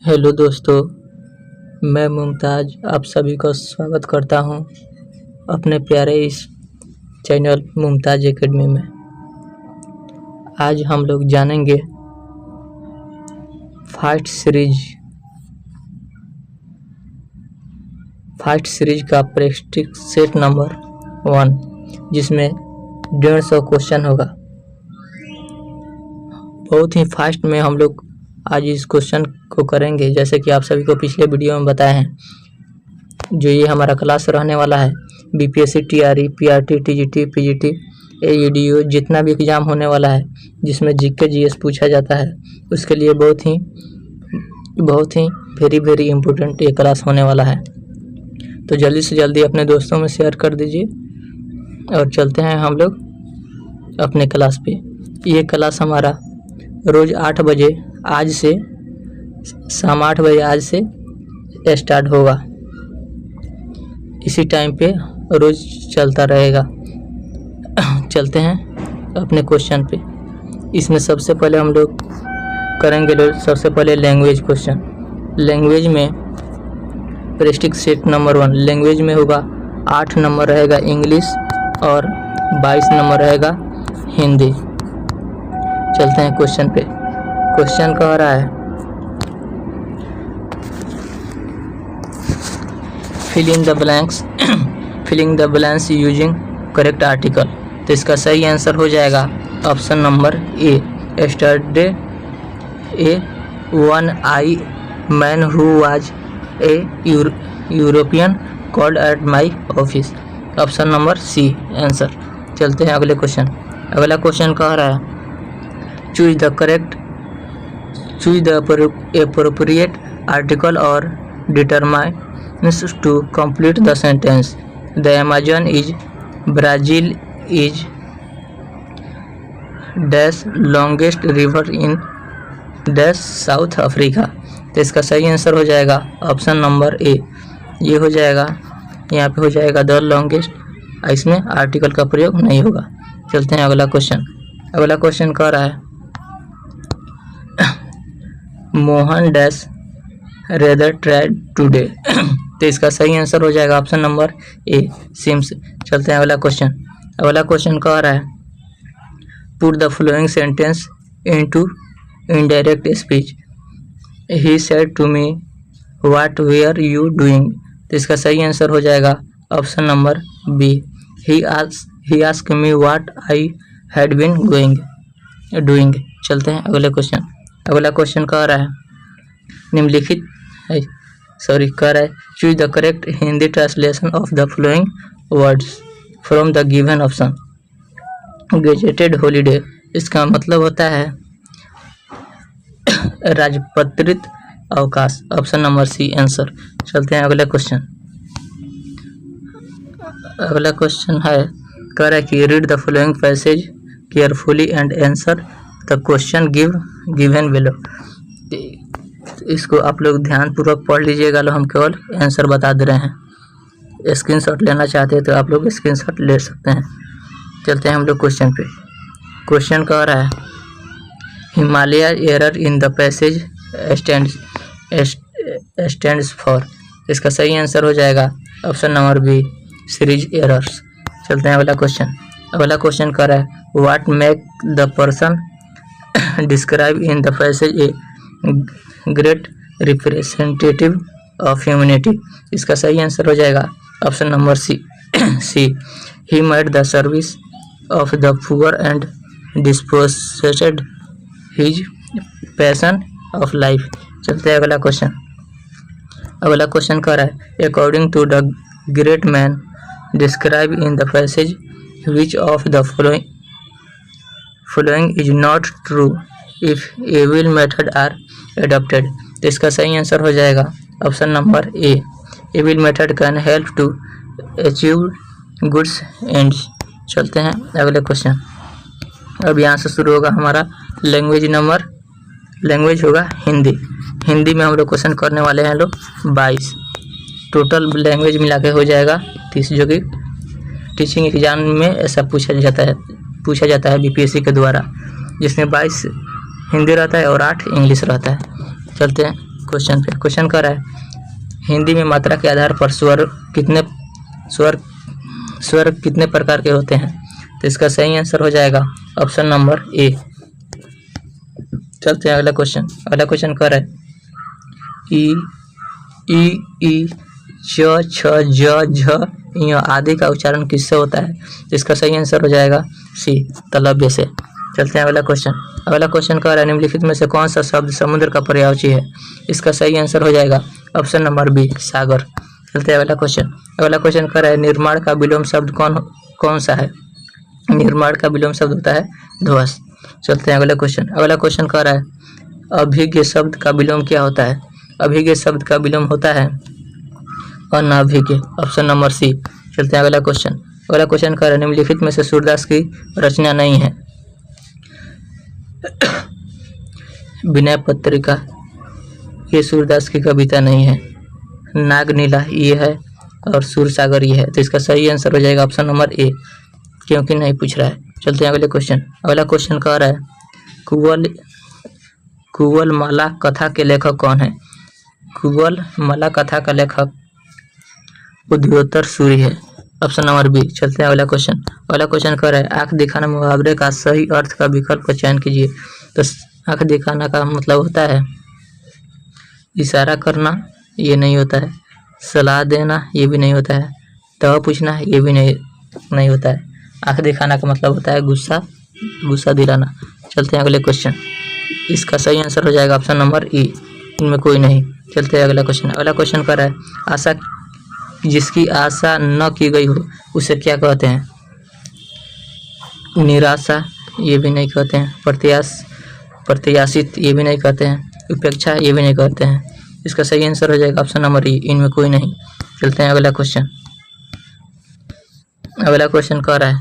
Hello दोस्तों, मैं मुमताज़ आप सभी का स्वागत करता हूं अपने प्यारे इस चैनल मुमताज़ एकेडमी में। आज हम लोग जानेंगे फास्ट सीरीज का प्रैक्टिस सेट नंबर 1, जिसमें 150 क्वेश्चन होगा। बहुत ही फास्ट में हम लोग आज इस क्वेश्चन को करेंगे, जैसे कि आप सभी को पिछले वीडियो में बताए हैं। जो ये हमारा क्लास रहने वाला है, BPSC, TRE, PRT, TGT, PGT, AEDO, जितना भी एग्ज़ाम होने वाला है जिसमें जीके जीएस पूछा जाता है, उसके लिए बहुत ही वेरी इम्पोर्टेंट ये क्लास होने वाला है। तो जल्दी से जल्दी अपने दोस्तों में शेयर कर दीजिए और चलते हैं हम लोग अपने क्लास पे। ये क्लास हमारा रोज़ 8 बजे आज से शाम 8 बजे आज से स्टार्ट होगा। इसी टाइम पे रोज़ चलता रहेगा। चलते हैं अपने क्वेश्चन पे। इसमें सबसे पहले हम लोग करेंगे सबसे पहले लैंग्वेज क्वेश्चन। लैंग्वेज में प्रैक्टिस सेट नंबर 1 लैंग्वेज में होगा। 8 नंबर रहेगा इंग्लिश और 22 नंबर रहेगा हिंदी। चलते हैं क्वेश्चन पे। क्वेश्चन कह रहा है filling the blanks using correct article. तो इसका सही आंसर हो जाएगा option number A. Yesterday a one eyed man who was a European called at my office. Option number C answer. चलते हैं अगले क्वेश्चन। अगला क्वेश्चन कह रहा है choose the appropriate article or determines to complete the sentence. The Amazon is Brazil is dash longest river in dash South Africa। तो इसका सही आंसर हो जाएगा ऑप्शन नंबर ए। ये हो जाएगा, यहाँ पे हो जाएगा द लॉन्गेस्ट। इसमें आर्टिकल का प्रयोग नहीं होगा। चलते हैं अगला क्वेश्चन। अगला क्वेश्चन कह रहा है Mohan dash rather tried today. तो इसका सही आंसर हो जाएगा ऑप्शन नंबर ए सिम्स। चलते हैं अगला क्वेश्चन। अगला क्वेश्चन कह रहा है put the following sentence into indirect speech. He said to me what were you doing. तो इसका सही आंसर हो जाएगा option number B. He asked me what I had been doing. चलते हैं अगले क्वेश्चन। अगला क्वेश्चन कह रहा है कह रहा है choose the correct Hindi translation of the following words from the given option. Gazetted holiday, इसका मतलब होता है राजपत्रित अवकाश। Option number C answer. चलते हैं अगले क्वेश्चन। अगला क्वेश्चन है कह रहा है कि read the following passage carefully and answer the question given below. इसको आप लोग ध्यानपूर्वक पढ़ लीजिएगा। हम केवल आंसर बता दे रहे हैं। स्क्रीनशॉट लेना चाहते हैं तो आप लोग स्क्रीनशॉट ले सकते हैं। चलते हैं हम लोग क्वेश्चन पे। क्वेश्चन कह रहा है Himalaya error in the passage stands for. इसका सही आंसर हो जाएगा option number B series errors. चलते हैं अगला क्वेश्चन। अगला क्वेश्चन कह रहा है what make the person describe in the passage a great representative of humanity. इसका सही आंसर हो जाएगा option number C. He made the service of the poor and disposed his passion of life. चलते हैं अगला क्वेश्चन। अगला question कह रहा है according to the great man describe in the passage which of the following is not true if evil method are adopted। तो इसका सही आंसर हो जाएगा option number A. Evil method can help to achieve goods ends. चलते हैं अगले question. अब यहाँ से शुरू होगा हमारा लैंग्वेज होगा हिंदी। हिंदी में हम लोग क्वेश्चन करने वाले हैं लोग 22। टोटल लैंग्वेज मिला के हो जाएगा 30, जो कि टीचिंग एग्जाम में ऐसा पूछा जाता है बीपीएससी के द्वारा, जिसमें 22 हिंदी रहता है और 8 इंग्लिश रहता है। चलते हैं क्वेश्चन पे। क्वेश्चन कर रहा है हिंदी में मात्रा के आधार पर स्वर कितने प्रकार के होते हैं? तो इसका सही आंसर हो जाएगा ऑप्शन नंबर ए। चलते हैं अगला क्वेश्चन। अगला क्वेश्चन कर रहा है ई च छ ज झ य आदि का उच्चारण किससे होता है? तो इसका सही आंसर हो जाएगा सी, तलव्य से। चलते हैं अगला क्वेश्चन। अगला क्वेश्चन कह रहा है निम्नलिखित में से कौन सा शब्द समुद्र का पर्यायवाची है? इसका सही आंसर हो जाएगा ऑप्शन नंबर बी, सागर। चलते हैं अगला क्वेश्चन। अगला क्वेश्चन कह रहा है निर्माण का विलोम शब्द कौन सा है? निर्माण का विलोम शब्द होता है ध्वस। चलते हैं अगला क्वेश्चन। अगला क्वेश्चन कह रहा है अभिज्ञ शब्द का विलोम क्या होता है? अभिज्ञ शब्द का विलोम होता है अनाभिज्ञ, ऑप्शन नंबर सी। चलते हैं अगला क्वेश्चन। अगला क्वेश्चन कह रहा है निम्नलिखित में से सूरदास की रचना नहीं है। विनय पत्रिका ये सूरदास की कविता नहीं है। नागनीला ये है और सूरसागर ये है। तो इसका सही आंसर हो जाएगा ऑप्शन नंबर ए, क्योंकि नहीं पूछ रहा है। चलते हैं अगले क्वेश्चन। अगला क्वेश्चन कह रहा है कुवल माला कथा के लेखक कौन है? कुवल माला कथा का लेखक उद्योतर सूरी है, ऑप्शन नंबर बी। चलते हैं अगला क्वेश्चन। अगला क्वेश्चन कह रहा है आंख दिखाना मुहावरे का सही अर्थ का विकल्प का चयन कीजिए। तो आंख दिखाना का मतलब होता है इशारा करना, ये नहीं होता है। सलाह देना, ये भी नहीं होता है। दवा पूछना, ये भी नहीं होता है। आंख दिखाना का मतलब होता है गुस्सा दिलाना। चलते हैं अगले क्वेश्चन। इसका सही आंसर हो जाएगा ऑप्शन नंबर ई, इनमें कोई नहीं। चलते हैं अगला क्वेश्चन। अगला क्वेश्चन कर रहा है आशा जिसकी आशा न की गई हो उसे क्या कहते हैं? निराशा, ये भी नहीं कहते हैं। प्रत्याशित, ये भी नहीं कहते हैं। उपेक्षा, ये भी नहीं कहते हैं। इसका सही आंसर हो जाएगा ऑप्शन नंबर ई, इनमें कोई नहीं। चलते हैं अगला क्वेश्चन। अगला क्वेश्चन कह रहा है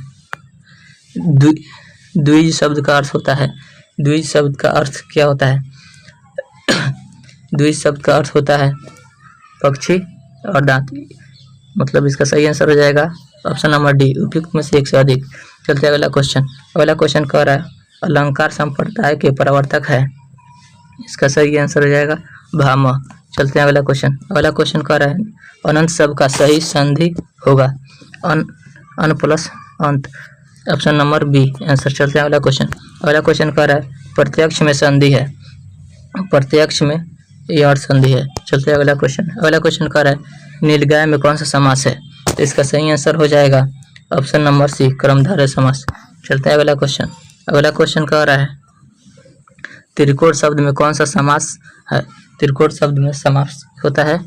द्विज शब्द का अर्थ होता है। द्विज शब्द का अर्थ क्या होता है? द्विज शब्द का अर्थ होता है पक्षी और दांत, मतलब इसका सही आंसर हो जाएगा ऑप्शन नंबर डी, उपयुक्त में से एक से अधिक। चलते हैं अगला क्वेश्चन। अगला क्वेश्चन कह रहा है अलंकार संप्रदाय के प्रवर्तक है। इसका सही आंसर हो जाएगा भामह। चलते हैं अगला क्वेश्चन। अगला क्वेश्चन कह रहा है अनंत शब्द का सही संधि होगा अन प्लस अंत, ऑप्शन नंबर बी आंसर। चलते हैं अगला क्वेश्चन। अगला क्वेश्चन कह रहा है प्रत्यक्ष में संधि है। प्रत्यक्ष में ये अर्थ संधि है। चलते हैं अगला क्वेश्चन। अगला क्वेश्चन कह रहा है नीलगाय में कौन सा समास है? तो इसका सही आंसर हो जाएगा ऑप्शन नंबर सी, कर्मधारय समास। चलते हैं अगला क्वेश्चन। अगला क्वेश्चन कह रहा है त्रिकोण शब्द में कौन सा समास है? त्रिकोण शब्द में समास होता है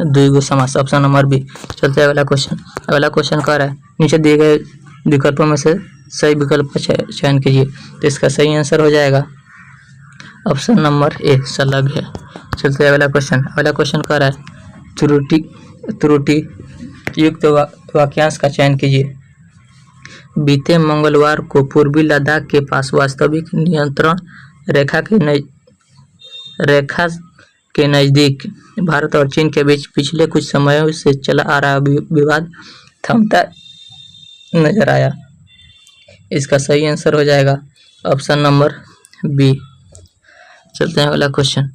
द्विगु समास, ऑप्शन नंबर बी। चलते हैं अगला क्वेश्चन। अगला क्वेश्चन कह रहा है नीचे दिए गए विकल्पों में से सही विकल्प का चयन कीजिए। तो इसका सही आंसर हो जाएगा ऑप्शन नंबर ए, संलग्न है। चलते हैं अगला क्वेश्चन। अगला क्वेश्चन कह रहा है त्रुटि युक्त वाक्यांश का चयन कीजिए। बीते मंगलवार को पूर्वी लद्दाख के पास वास्तविक नियंत्रण रेखा के नज़दीक भारत और चीन के बीच पिछले कुछ समयों से चला आ रहा विवाद थमता नजर आया। इसका सही आंसर हो जाएगा ऑप्शन नंबर बी। चलते हैं अगला क्वेश्चन।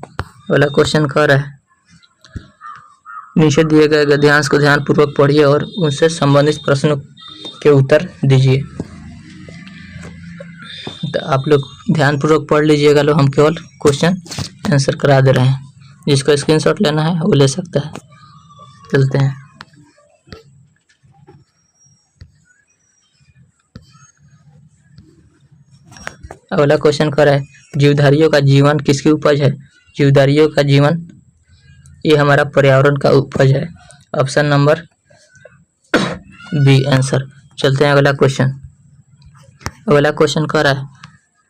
अगला क्वेश्चन कह रहा है नीचे दिए गए गद्यांश को ध्यानपूर्वक पढ़िए और उनसे संबंधित प्रश्नों के उत्तर दीजिए। तो आप लोग ध्यानपूर्वक पढ़ लीजिएगा। लो हम केवल क्वेश्चन आंसर करा दे रहे हैं, जिसको स्क्रीनशॉट लेना है वो ले सकता है। चलते हैं। अगला क्वेश्चन कर रहा है जीवधारियों का जीवन किसकी उपज है? जीवधारियों का जीवन ये हमारा पर्यावरण का उपज है, ऑप्शन नंबर बी आंसर। चलते हैं अगला क्वेश्चन। अगला क्वेश्चन कह रहा है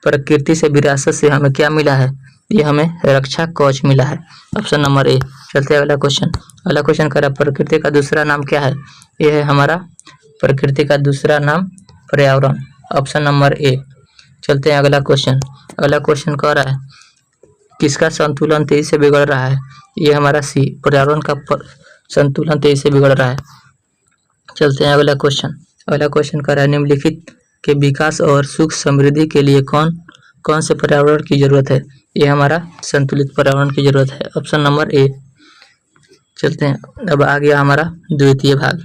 प्रकृति से विरासत से हमें क्या मिला है? ये हमें रक्षा कवच मिला है, ऑप्शन नंबर ए। चलते हैं अगला क्वेश्चन। अगला क्वेश्चन कह रहा है प्रकृति का दूसरा नाम क्या है? ये है हमारा प्रकृति का दूसरा नाम पर्यावरण, ऑप्शन नंबर ए। चलते हैं अगला क्वेश्चन। अगला क्वेश्चन कह रहा है किसका संतुलन तेजी से बिगड़ रहा है? ये हमारा सी, पर्यावरण का संतुलन तेजी से बिगड़ रहा है। चलते हैं अगला क्वेश्चन। अगला क्वेश्चन कह रहा है निम्नलिखित के विकास और सुख समृद्धि के लिए कौन कौन से पर्यावरण की जरूरत है? ये हमारा संतुलित पर्यावरण की जरूरत है, ऑप्शन नंबर ए। चलते हैं, अब आ गया हमारा द्वितीय भाग,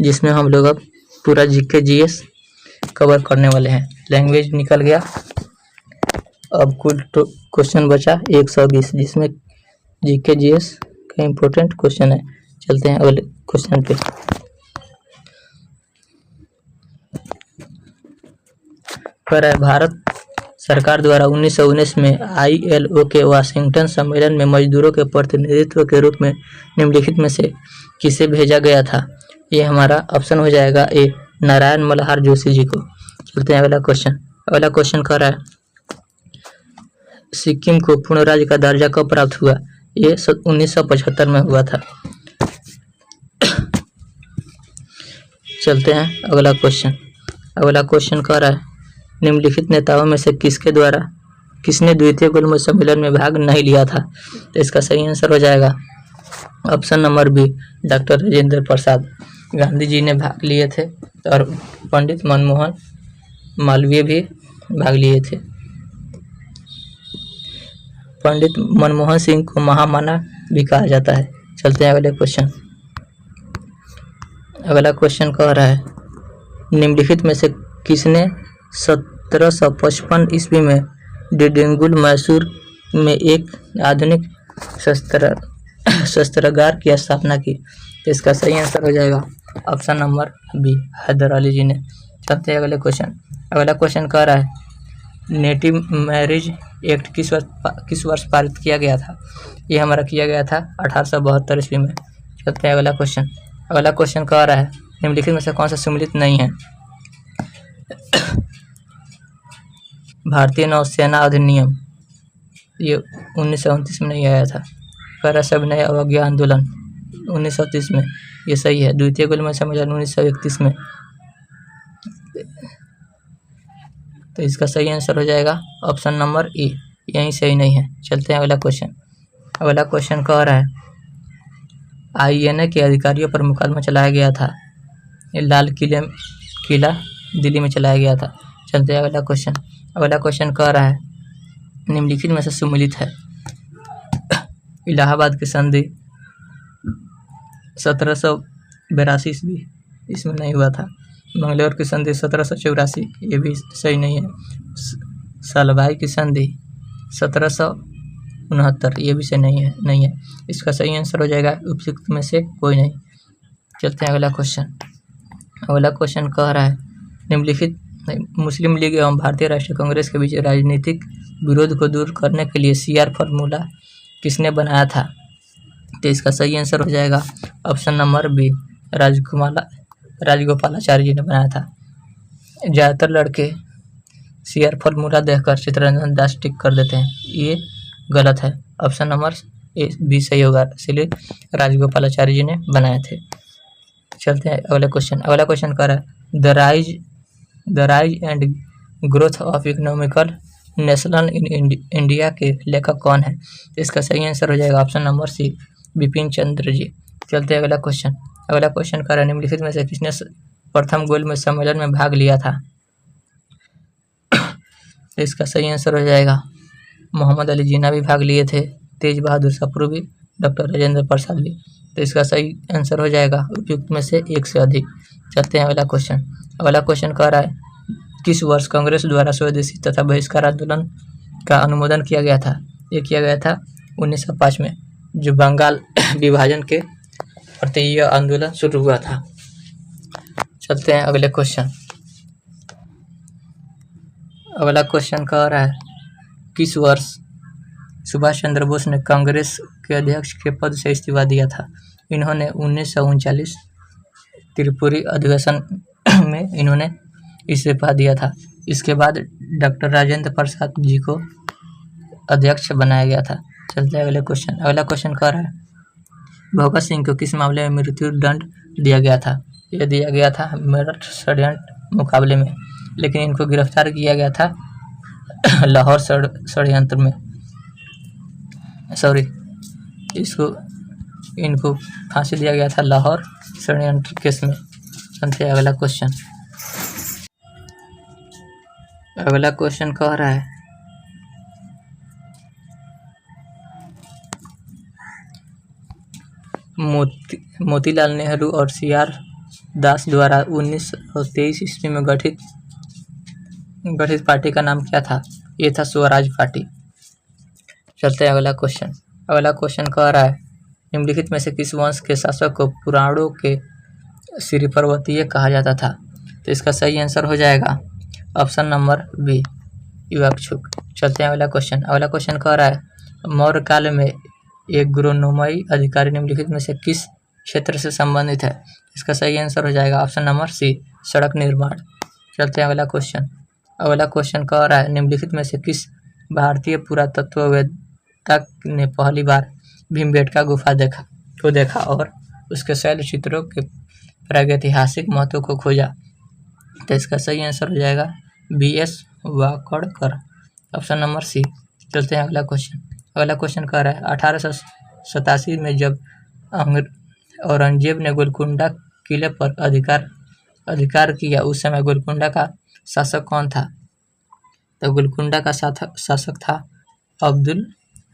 जिसमें हम लोग अब पूरा जीके जीएस कवर करने वाले हैं। लैंग्वेज निकल गया, अब कुल क्वेश्चन बचा 120, जिसमें जीके जीएस का इम्पोर्टेंट क्वेश्चन है। चलते हैं अगले क्वेश्चन पे। कह रहा है, भारत सरकार द्वारा 1919 में ILO के वाशिंगटन सम्मेलन में मजदूरों के प्रतिनिधित्व के रूप में निम्नलिखित में से किसे भेजा गया था? ये हमारा ऑप्शन हो जाएगा ए, नारायण मल्हार जोशी जी को। चलते हैं अगला क्वेश्चन। अगला क्वेश्चन कह रहा है, सिक्किम को पूर्ण राज्य का दर्जा कब प्राप्त हुआ? ये 1975 में हुआ था। चलते हैं अगला क्वेश्चन। अगला क्वेश्चन कह रहा है, निम्नलिखित नेताओं में से किसने द्वितीय गोलमेज सम्मेलन में भाग नहीं लिया था? तो इसका सही आंसर हो जाएगा option number B, doctor Rajendra Prasad. Gandhi ji ने भाग लिए थे और पंडित मनमोहन मालवीय भी भाग लिए थे। पंडित मनमोहन सिंह को महामना भी कहा जाता है। चलते हैं अगले क्वेश्चन। अगला क्वेश्चन कह रहा है, निम्नलिखित में से किसने 1755 ईस्वी में डिंडीगुल मैसूर में एक आधुनिक शस्त्रागार की स्थापना की? तो इसका सही आंसर हो जाएगा option number B, Haidar Ali ji ने। चलते हैं अगले क्वेश्चन। अगला क्वेश्चन कह रहा है, नेटिव मैरिज एक्ट किस वर्ष पारित किया गया था? ये हमारा किया गया था 1872 ईस्वी में। चलते हैं अगला क्वेश्चन। अगला क्वेश्चन कह रहा है, निम्नलिखित में से कौन सा सम्मिलित नहीं है? भारतीय नौसेना अधिनियम, ये 1929 में नहीं आया था। कह सविनय अवज्ञा आंदोलन 1930 में, ये सही है। द्वितीय गोलमेज सम्मेलन 1931 में, तो इसका सही आंसर हो जाएगा ऑप्शन नंबर ए, यहीं सही नहीं है। चलते हैं अगला क्वेश्चन। अगला क्वेश्चन कह रहा है, INA के अधिकारियों पर मुकदमा चलाया गया था। ये लाल किला दिल्ली में चलाया गया था। चलते हैं अगला क्वेश्चन। अगला क्वेश्चन कह रहा है, निम्नलिखित में से सम्मिलित है? इलाहाबाद की संधि 1782 ईस्वी, इसमें नहीं हुआ था। मंगलौर की संधि 1784, ये भी सही नहीं है। सालभाई की संधि 1769, ये भी सही नहीं है। इसका सही आंसर हो जाएगा उपयुक्त में से कोई नहीं। चलते हैं अगला क्वेश्चन। अगला क्वेश्चन कह रहा है, निम्नलिखित मुस्लिम लीग एवं भारतीय राष्ट्रीय कांग्रेस के बीच राजनीतिक विरोध को दूर करने के लिए CR फॉर्मूला किसने बनाया था? तो इसका सही आंसर हो जाएगा ऑप्शन नंबर बी, राजगोपालाचारी जी ने बनाया था। ज़्यादातर लड़के CR फॉर्मूला देखकर चित्तरंजन दास टिक कर देते हैं, ये गलत है। ऑप्शन नंबर ए बी सही होगा, इसलिए राजगोपालाचारी जी ने बनाए थे। चलते हैं अगले क्वेश्चन। अगला क्वेश्चन कर रहा है, the rise and growth of economical national in India के लेखक कौन है? इसका सही आंसर हो जाएगा ऑप्शन नंबर सी, बिपिन चंद्र जी। चलते हैं अगला क्वेश्चन। अगला क्वेश्चन कर रहा है, निम्नलिखित में से किसने प्रथम गोलमेज सम्मेलन में भाग लिया था? इसका सही आंसर हो जाएगा मोहम्मद अली जिन्ना भी भाग लिए थे, तेज बहादुर सप्रू भी, डॉक्टर राजेंद्र प्रसाद भी। तो इसका सही आंसर हो जाएगा उपयुक्त में से एक से अधिक। चलते हैं अगला क्वेश्चन। अगला क्वेश्चन कह रहा है, किस वर्ष कांग्रेस द्वारा स्वदेशी तथा बहिष्कार आंदोलन का अनुमोदन किया गया था? ये किया गया था 1905 में, जो बंगाल विभाजन के प्रति यह आंदोलन शुरू हुआ था। चलते हैं अगले क्वेश्चन। अगला क्वेश्चन कह रहा है, किस वर्ष सुभाष चंद्र बोस ने कांग्रेस के अध्यक्ष के पद से इस्तीफा दिया था? इन्होंने 1939 त्रिपुरी अधिवेशन में इन्होंने इस्तीफा दिया था। इसके बाद डॉक्टर राजेंद्र प्रसाद जी को अध्यक्ष बनाया गया था। चलते हैं अगले क्वेश्चन। अगला क्वेश्चन कह रहा है, भगत सिंह को किस मामले में मृत्यु दंड दिया गया था? यह दिया गया था मेरठ षड्यंत्र मुकाबले में, लेकिन इनको गिरफ्तार किया गया था लाहौर षड्यंत्र में, इनको फांसी दिया गया था लाहौर षड्यंत्र केस में। चलते हैं अगला क्वेश्चन। अगला क्वेश्चन कह रहा है, मोतीलाल नेहरू और CR दास द्वारा 1923 ईस्वी में गठित पार्टी का नाम क्या था? ये था स्वराज पार्टी। चलते हैं अगला क्वेश्चन। अगला क्वेश्चन कह रहा है निम्नलिखित में से किस वंश के शासक को पुराणों के श्री पर्वतीय कहा जाता था? तो इसका सही आंसर हो जाएगा ऑप्शन नंबर बी, इक्ष्वाकु। चलते हैं अगला क्वेश्चन। अगला क्वेश्चन कह रहा है मौर्य काल में एक गुरुनोमई अधिकारी निम्नलिखित में से किस क्षेत्र से संबंधित है? इसका सही आंसर हो जाएगा ऑप्शन नंबर सी, सड़क निर्माण। चलते हैं अगला क्वेश्चन। अगला क्वेश्चन कह रहा है निम्नलिखित में से किस भारतीय पुरातत्ववेत्ता ने पहली बार भीमबेटका गुफा देखा और उसके शैल चित्रों के प्रागैतिहासिक महत्व को खोजा? तो इसका सही आंसर हो जाएगा BS Wakadkar, option number C. चलते हैं अगला क्वेश्चन। अगला क्वेश्चन कह रहा है 1887 में जब औरंगजेब ने गोलकुंडा किले पर अधिकार किया उस समय गोलकुंडा का शासक कौन था? तो गोलकुंडा का शासक था अब्दुल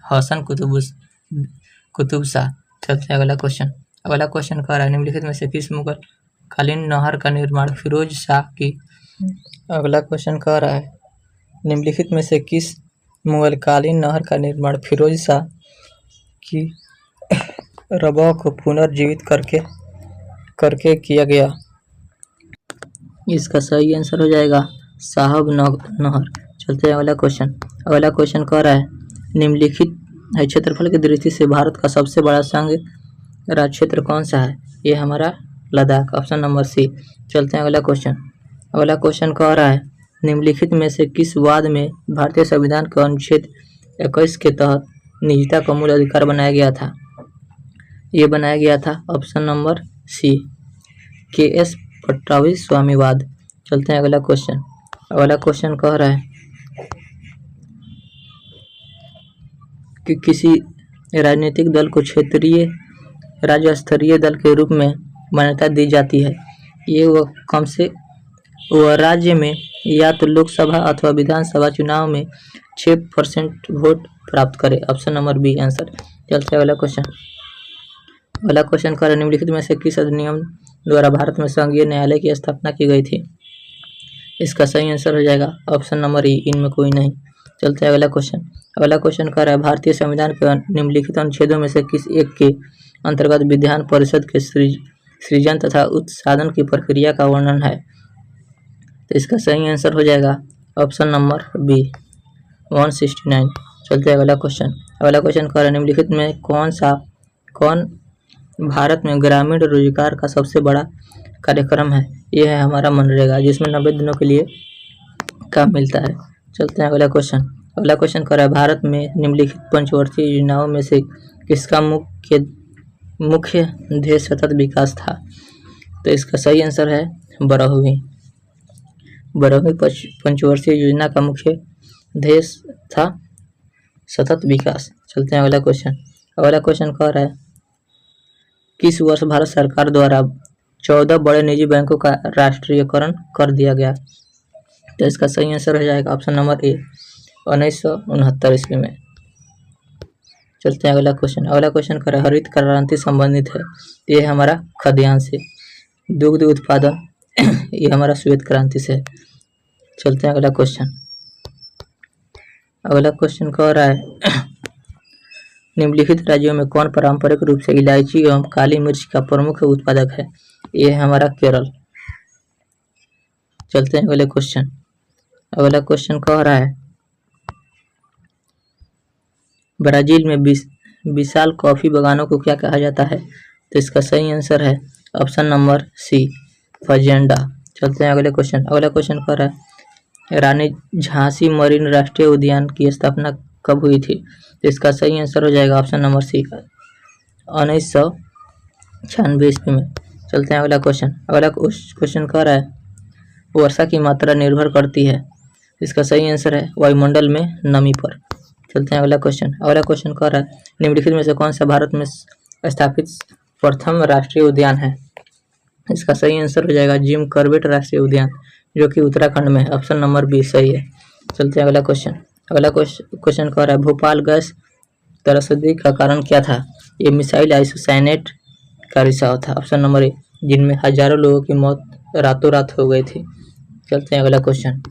हसन कुतुब शाह। चलते हैं अगला क्वेश्चन। अगला क्वेश्चन कह रहा है निम्नलिखित में से किस मुगल कालीन नहर का निर्माण फिरोज शाह की? अगला क्वेश्चन कह रहा है निम्नलिखित में से किस मुगल कालीन नहर का निर्माण फिरोज शाह की रबह को पुनर्जीवित करके किया गया? इसका सही आंसर हो जाएगा साहब नहर। चलते हैं अगला क्वेश्चन। अगला क्वेश्चन कह रहा है निम्नलिखित क्षेत्रफल की दृष्टि से भारत का सबसे बड़ा संघ राज्य क्षेत्र कौन सा है? ये हमारा लद्दाख, ऑप्शन नंबर सी। चलते हैं अगला क्वेश्चन। अगला क्वेश्चन कह रहा है निम्नलिखित में से किस वाद में भारतीय संविधान के अनुच्छेद 21 के तहत निजता का मूल अधिकार बनाया गया था? ये बनाया गया था ऑप्शन नंबर सी, KS पट्टावी स्वामीवाद। चलते हैं अगला क्वेश्चन। अगला क्वेश्चन कह रहा है कि किसी राजनीतिक दल को क्षेत्रीय राज्य स्तरीय दल के रूप में मान्यता दी जाती है ये वह राज्य में या तो लोकसभा अथवा विधानसभा चुनाव में 6% वोट प्राप्त करे, ऑप्शन नंबर बी आंसर। चलते हैं अगला क्वेश्चन। अगला क्वेश्चन कर निम्नलिखित में से किस अधिनियम द्वारा भारत में संघीय न्यायालय की स्थापना की गई थी? इसका सही आंसर हो जाएगा ऑप्शन नंबर ई, इनमें कोई नहीं। चलते हैं अगला क्वेश्चन। अगला क्वेश्चन कर रहा है भारतीय संविधान के निम्नलिखित अनुच्छेदों में से किस एक के अंतर्गत विधान परिषद के सृजन तथा उत्साधन की प्रक्रिया का वर्णन है? तो इसका सही आंसर हो जाएगा ऑप्शन नंबर बी, 169। चलते हैं अगला क्वेश्चन। अगला क्वेश्चन कर रहा है निम्नलिखित में कौन भारत में ग्रामीण रोजगार का सबसे बड़ा कार्यक्रम है? यह है हमारा मनरेगा, जिसमें 90 दिनों के लिए काम मिलता है। चलते हैं अगला क्वेश्चन। अगला क्वेश्चन कर रहा है भारत में निम्नलिखित पंचवर्षीय योजनाओं में से किसका मुख्य ध्येय सतत विकास था? तो इसका सही आंसर है 12वीं पंचवर्षीय योजना का मुख्य ध्येय था सतत विकास। चलते हैं अगला क्वेश्चन। अगला क्वेश्चन कह रहा है किस वर्ष भारत सरकार द्वारा 14 बड़े निजी बैंकों का राष्ट्रीयकरण कर दिया गया? तो इसका सही आंसर हो जाएगा ऑप्शन नंबर ए, 1969 ईस्वी में। चलते हैं अगला क्वेश्चन। अगला क्वेश्चन कर हरित क्रांति संबंधित है, ये हमारा खाद्यान्न से। दुग्ध उत्पादन ये हमारा श्वेत क्रांति से। चलते हैं अगला क्वेश्चन। अगला क्वेश्चन कह रहा है निम्नलिखित राज्यों में कौन पारंपरिक रूप से इलायची एवं काली मिर्च का प्रमुख उत्पादक है? ये है हमारा केरल। चलते हैं अगले क्वेश्चन। अगला क्वेश्चन कह रहा है ब्राजील में विशाल कॉफी बागानों को क्या कहा जाता है? तो इसका सही आंसर है ऑप्शन नंबर सी, फजेंडा। चलते हैं अगले क्वेश्चन। अगला क्वेश्चन कह रहा है रानी झांसी मरीन राष्ट्रीय उद्यान की स्थापना कब हुई थी? तो इसका सही आंसर हो जाएगा ऑप्शन नंबर सी, 1996 ईस्वी में। चलते हैं अगला क्वेश्चन। अगला क्वेश्चन कह रहा है वर्षा की मात्रा निर्भर करती है, इसका सही आंसर है वायुमंडल में नमी पर। चलते हैं अगला क्वेश्चन। अगला क्वेश्चन कह रहा है निम्नलिखित में से कौन सा भारत में स्थापित प्रथम राष्ट्रीय उद्यान है? इसका सही आंसर हो जाएगा जिम कॉर्बेट राष्ट्रीय उद्यान, जो कि उत्तराखंड में है, ऑप्शन नंबर बी सही है। चलते हैं अगला क्वेश्चन। अगला क्वेश्चन कह रहा है भोपाल गैस त्रसदी का कारण क्या था? ये मिसाइल आइसोसाइनेट का रिसाव था। ऑप्शन नंबर ए, जिनमें हजारों लोगों की मौत रातों रात हो गई थी। चलते हैं अगला क्वेश्चन।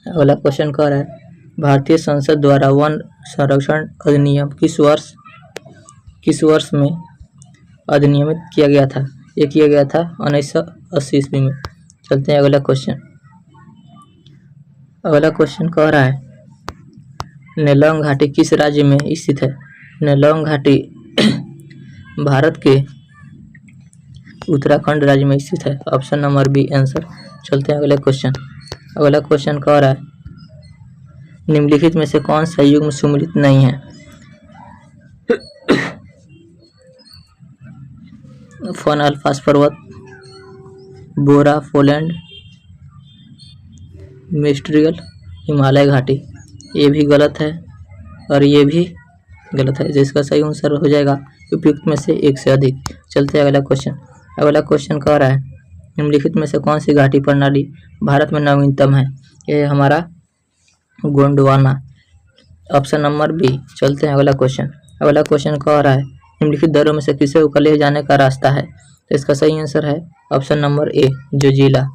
अगला क्वेश्चन कह रहा है, भारतीय संसद द्वारा वन संरक्षण अधिनियम किस वर्ष में अधिनियमित किया गया था? ये किया गया था 1980 ईस्वी में। चलते हैं अगला क्वेश्चन। अगला क्वेश्चन कह रहा है, नेलोंग घाटी किस राज्य में स्थित है? नेलोंग घाटी भारत के उत्तराखंड राज्य में स्थित है। Option number B answer. चलते हैं अगले क्वेश्चन। अगला क्वेश्चन कह रहा है, निम्नलिखित में से कौन सा युग्म सुमेलित नहीं है? फन अल्पास पर्वत, बोरा फोलैंड, मिस्ट्रियल, हिमालय घाटी। ये भी गलत है और ये भी गलत है, जिसका सही आंसर हो जाएगा उपयुक्त में से एक से अधिक। चलते हैं अगला क्वेश्चन। अगला क्वेश्चन कह रहा है, निम्नलिखित में से कौन सी घाटी प्रणाली भारत में नवीनतम है? यह हमारा गोंडवाना। Option number B. चलते हैं अगला क्वेश्चन। अगला क्वेश्चन कह रहा है, निम्नलिखित दर्रों में से किसे उकलेह जाने का रास्ता है? तो इसका सही आंसर है ऑप्शन नंबर ए, जोजिला।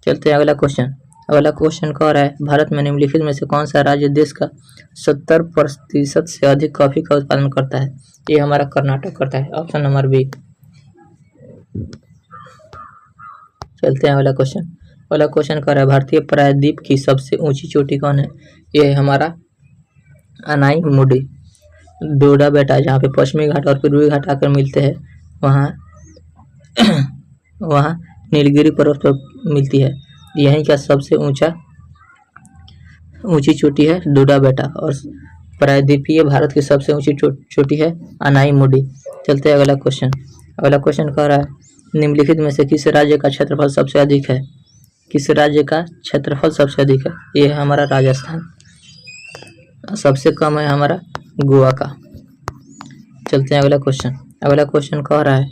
चलते हैं अगला क्वेश्चन। अगला क्वेश्चन कह रहा है, भारत में निम्नलिखित में से कौन सा राज्य देश का 70% से अधिक कॉफी का उत्पादन करता है? ये हमारा कर्नाटक करता है। Option number B. चलते हैं अगला क्वेश्चन। अगला क्वेश्चन कह रहा है, भारतीय प्रायद्वीप की सबसे ऊंची चोटी कौन है? ये है हमारा अनाई मुडी। डोडा बेटा, जहाँ पे पश्चिमी घाट और पूर्वी घाट आकर मिलते हैं, वहाँ नीलगिरी पर्वत पर मिलती है। यहीं का सबसे ऊंची चोटी है डोडा बेटा, और प्रायद्वीपीय भारत की सबसे ऊंची चोटी है अनाई मुडी। चलते हैं अगला क्वेश्चन। अगला क्वेश्चन कह रहा है, निम्नलिखित में से किस राज्य का क्षेत्रफल सबसे अधिक है? किस राज्य का क्षेत्रफल सबसे अधिक है? ये है हमारा राजस्थान। सबसे कम है हमारा गोवा का। चलते हैं अगला क्वेश्चन। अगला क्वेश्चन कह रहा है,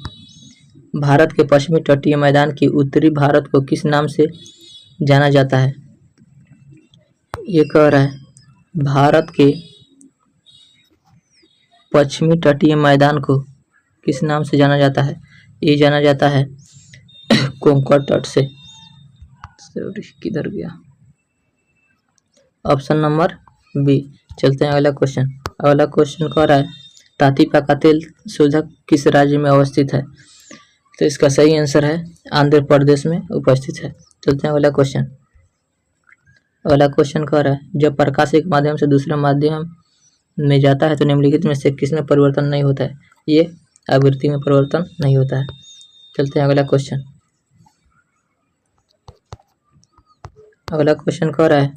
भारत के पश्चिमी तटीय मैदान की उत्तरी भारत को किस नाम से जाना जाता है? ये कह रहा है, भारत के पश्चिमी तटीय मैदान को किस नाम से जाना जाता है? ये जाना जाता है कोंकण तट से। किधर गया? Option number B. चलते हैं अगला क्वेश्चन। अगला क्वेश्चन कह रहा है, तातीपा का तेल शोधक किस राज्य में अवस्थित है? तो इसका सही आंसर है आंध्र प्रदेश में उपस्थित है। चलते हैं अगला क्वेश्चन। अगला क्वेश्चन कह रहा है, जब प्रकाश एक माध्यम से दूसरे माध्यम में जाता है तो निम्नलिखित में से किसमें परिवर्तन नहीं होता है? ये आवृत्ति में परिवर्तन नहीं होता है। चलते हैं अगला क्वेश्चन। अगला क्वेश्चन कह रहा है,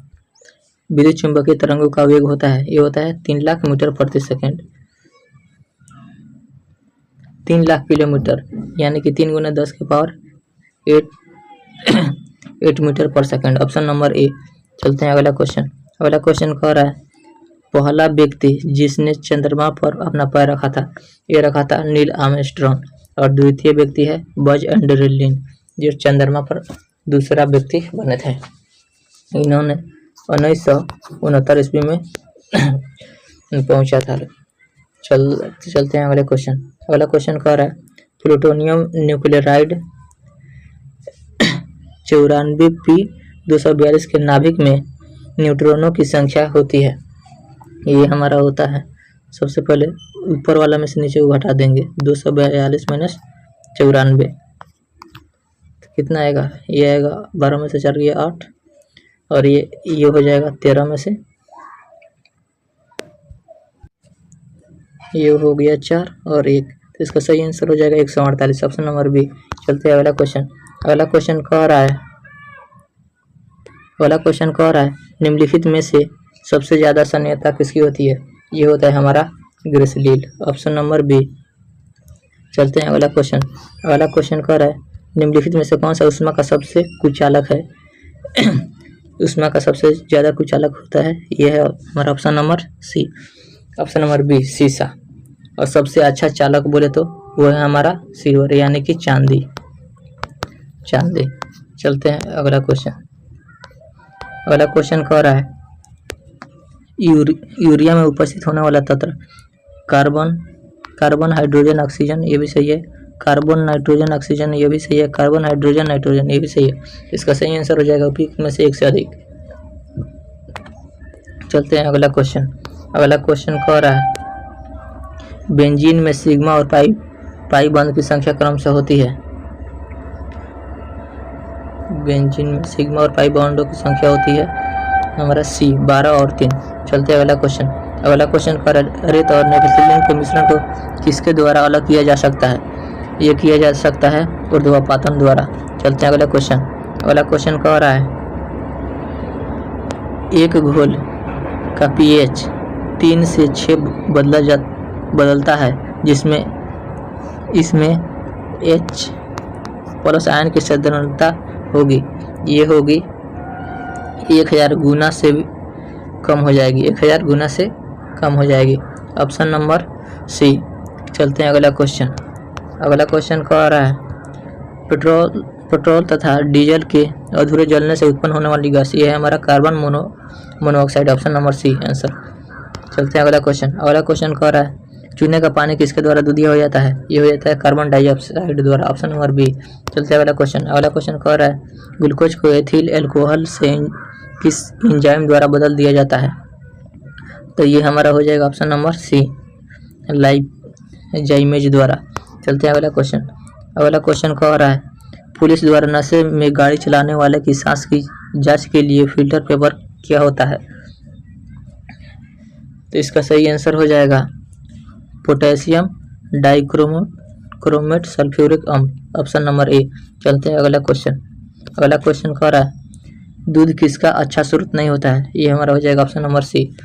विद्युत चुंबकीय तरंगों का वेग होता है, ये होता है 3 लाख मीटर प्रति सेकेंड। 3 लाख किलोमीटर यानी कि 3 × 10⁸ मीटर पर सेकेंड। ऑप्शन नंबर ए। चलते हैं अगला क्वेश्चन। अगला क्वेश्चन कह रहा है, पहला व्यक्ति जिसने चंद्रमा पर अपना पैर रखा था, ये रखा था नील आर्मस्ट्रॉन्ग, और द्वितीय व्यक्ति है बज एल्ड्रिन, जो चंद्रमा पर दूसरा व्यक्ति बने थे। इन्होंने 1969 ईस्वी में पहुंचा था। चलते हैं अगले क्वेश्चन। अगला क्वेश्चन कह रहा है, प्लूटोनियम न्यूक्लियोराइड 94P242 के नाभिक में न्यूट्रॉनों की संख्या होती है। ये हमारा होता है, सबसे पहले ऊपर वाला में से नीचे को घटा देंगे, 242 - 94 कितना आएगा? ये आएगा 12 में से 4 गया 8, और ये हो जाएगा 13 में से, ये हो गया 4 और 1, तो इसका सही आंसर हो जाएगा 148। Option number B. चलते हैं अगला क्वेश्चन। अगला क्वेश्चन कह रहा है, निम्नलिखित में से सबसे ज्यादा सन्यता किसकी होती है? ये होता है हमारा ग्रेसलील। Option number B. चलते हैं अगला क्वेश्चन। अगला क्वेश्चन कह रहा है, निम्नलिखित में से कौन सा ऊष्मा का सबसे कुचालक है? ऊष्मा का सबसे ज्यादा कुचालक होता है, यह है हमारा option number C. Option number B सीसा। और सबसे अच्छा चालक बोले तो वो है हमारा सिल्वर यानी कि चांदी। चलते हैं अगला क्वेश्चन। अगला क्वेश्चन कह रहा है, यूरिया में उपस्थित होने वाला तत्व कार्बन, हाइड्रोजन, ऑक्सीजन, ये भी सही है। कार्बन नाइट्रोजन ऑक्सीजन, ये भी सही है। कार्बन हाइड्रोजन नाइट्रोजन, ये भी सही है। इसका सही आंसर हो जाएगा उपयुक्त में से एक से अधिक। चलते हैं अगला क्वेश्चन। अगला क्वेश्चन कह रहा है बेंजीन में सिग्मा और पाई बॉन्ड की संख्या क्रम से होती है। बेंजीन में सिग्मा और पाई बॉन्डों की संख्या होती है हमारा सी 12 और 3। चलते हैं अगला क्वेश्चन। अगला क्वेश्चन कर रेत और नाइट्रोजन के मिश्रण को किसके द्वारा अलग किया जा सकता है? ये किया जा सकता है ऊर्ध्वपातन द्वारा। चलते हैं अगला क्वेश्चन। अगला क्वेश्चन कह रहा है एक घोल का pH 3 से 6 बदलता है जिसमें इसमें H प्लस आयन की सांद्रता होगी, ये होगी 1000 गुना से कम हो जाएगी, 1000 गुना से कम हो जाएगी। Option number C. चलते हैं अगला क्वेश्चन। अगला क्वेश्चन कह रहा है पेट्रोल तथा डीजल के अधूरे जलने से उत्पन्न होने वाली गैस, ये है हमारा carbon monoxide. Option number C answer. चलते हैं अगला क्वेश्चन। अगला क्वेश्चन कह रहा है चूने का पानी किसके द्वारा दूधिया हो जाता है? ये हो जाता है कार्बन डाइऑक्साइड द्वारा। Option number B. चलते हैं अगला क्वेश्चन। अगला क्वेश्चन कह रहा है ग्लूकोज को एथिल अल्कोहल से किस एंजाइम द्वारा बदल दिया जाता है? तो ये हमारा हो जाएगा ऑप्शन नंबर सी लाइपजाइमेज द्वारा। चलते हैं अगला क्वेश्चन। अगला क्वेश्चन कह रहा है पुलिस द्वारा नशे में गाड़ी चलाने वाले की सांस की जांच के लिए फिल्टर पेपर क्या होता है? तो इसका सही आंसर हो जाएगा पोटेशियम डाइक्रोमेट सल्फ्यूरिक अम्ल। ऑप्शन नंबर ए। चलते हैं अगला क्वेश्चन। अगला क्वेश्चन कह रहा है दूध किसका अच्छा स्रोत नहीं होता है? ये हमारा हो जाएगा option number C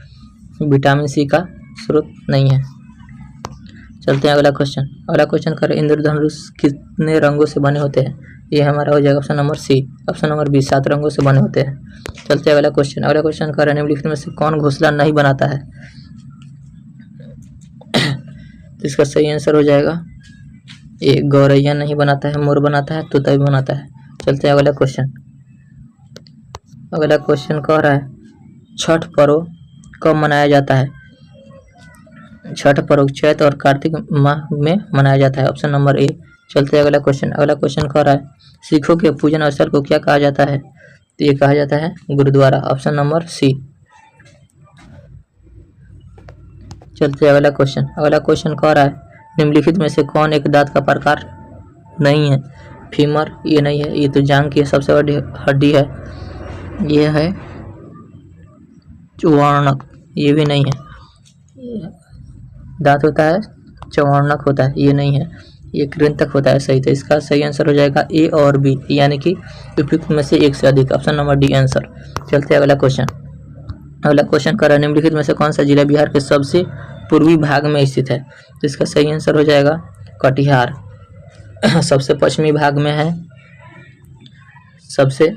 vitamin C का स्रोत नहीं है। चलते हैं अगला क्वेश्चन। अगला क्वेश्चन कर इंद्रधनुष कितने रंगों से बने होते हैं? ये हमारा हो जाएगा option number C. Option number B 7 रंगों से बने होते हैं। चलते हैं अगला क्वेश्चन। अगला क्वेश्चन कर निम्नलिखित में से कौन घोंसला नहीं बनाता है? तो इसका सही आंसर हो जाएगा ए गौरैया नहीं बनाता है, मोर बनाता है, तोता भी बनाता है। चलते हैं अगला क्वेश्चन। अगला क्वेश्चन कह रहा है छठ पर्व कब मनाया जाता है? छठ पर्व चैत और कार्तिक माह में मनाया जाता है। ऑप्शन नंबर ए। चलते हैं अगला क्वेश्चन। अगला क्वेश्चन कह रहा है सिखों के पूजन स्थल को क्या कहा जाता है? तो ये कहा जाता है गुरुद्वारा। Option number C. चलते हैं अगला क्वेश्चन। अगला क्वेश्चन कह रहा है निम्नलिखित में से कौन एक दांत का प्रकार नहीं है? फीमर ये नहीं है, ये तो जांघ की सबसे बड़ी हड्डी है। ये है चौवर्णक, ये भी नहीं है। दांत होता है चौवर्णक होता है, ये नहीं है। ये कृंतक होता है सही। तो इसका सही आंसर हो जाएगा ए और बी, यानी कि उपयुक्त में से एक से अधिक। Option number D answer. चलते हैं अगला क्वेश्चन। अगला क्वेश्चन कर रहा है निम्नलिखित में से कौन सा जिला बिहार के सबसे पूर्वी भाग में स्थित है? तो इसका सही आंसर हो जाएगा कटिहार। सबसे पश्चिमी भाग में है, सबसे